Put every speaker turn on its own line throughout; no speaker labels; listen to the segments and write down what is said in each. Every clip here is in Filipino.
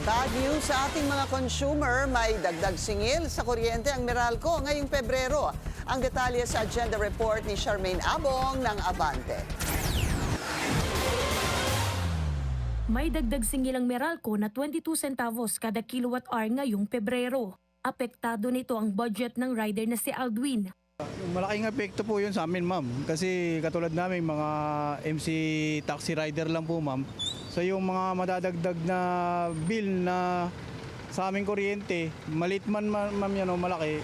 Bad news sa ating mga consumer, may dagdag singil sa kuryente ang Meralco ngayong Pebrero. Ang detalye sa agenda report ni Charmaine Abong ng Abante.
May dagdag singil ang Meralco na 22 centavos kada kilowatt-hour ngayong Pebrero. Apektado nito ang budget ng rider na si Aldwin.
Malaking epekto po yun sa amin, ma'am. Kasi katulad namin, mga MC taxi rider lang po, ma'am. So yung mga madadagdag na bill na sa aming kuryente, malit man, ma'am, yan o malaki,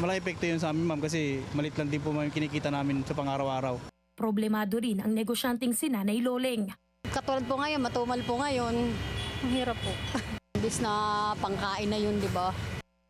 malaki epekto yun sa amin, ma'am. Kasi malit lang din po ma'am kinikita namin sa pang-araw-araw.
Problemado rin ang negosyanteng si Nanay Loleng.
Katulad po ngayon, matumal po ngayon, ang hirap po. Imbis na pangkain na yun, di ba?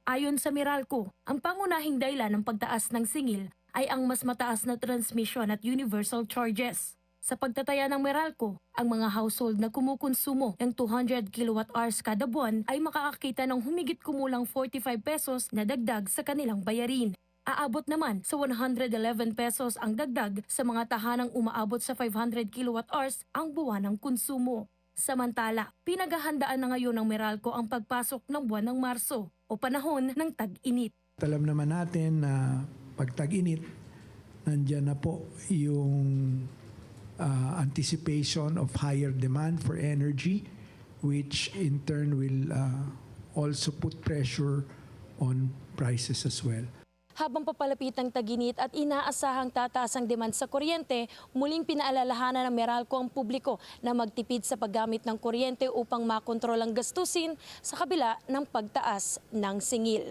Ayon sa Meralco, ang pangunahing dahilan ng pagtaas ng singil ay ang mas mataas na transmission at universal charges. Sa pagtataya ng Meralco, ang mga household na kumukonsumo ng 200 kilowatt-hours kada buwan ay makakakita ng humigit kumulang 45 pesos na dagdag sa kanilang bayarin. Aabot naman sa 111 pesos ang dagdag sa mga tahanang umaabot sa 500 kilowatt-hours ang buwan ng konsumo. Samantala, pinaghahandaan na ngayon ng Meralco ang pagpasok ng buwan ng Marso o panahon ng tag-init.
Alam naman natin na pag tag-init, nandyan na po yung anticipation of higher demand for energy, which in turn will also put pressure on prices as well.
Habang papalapit ang tag-init at inaasahang tataas ang demand sa kuryente, muling pinaalalahanan ng Meralco ang publiko na magtipid sa paggamit ng kuryente upang makontrol ang gastusin sa kabila ng pagtaas ng singil.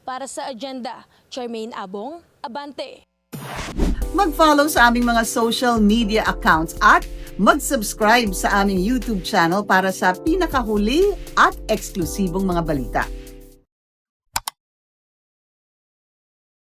Para sa agenda, Charmaine Abong, Abante.
Mag-follow sa aming mga social media accounts at mag-subscribe sa aming YouTube channel para sa pinakahuli at eksklusibong mga balita.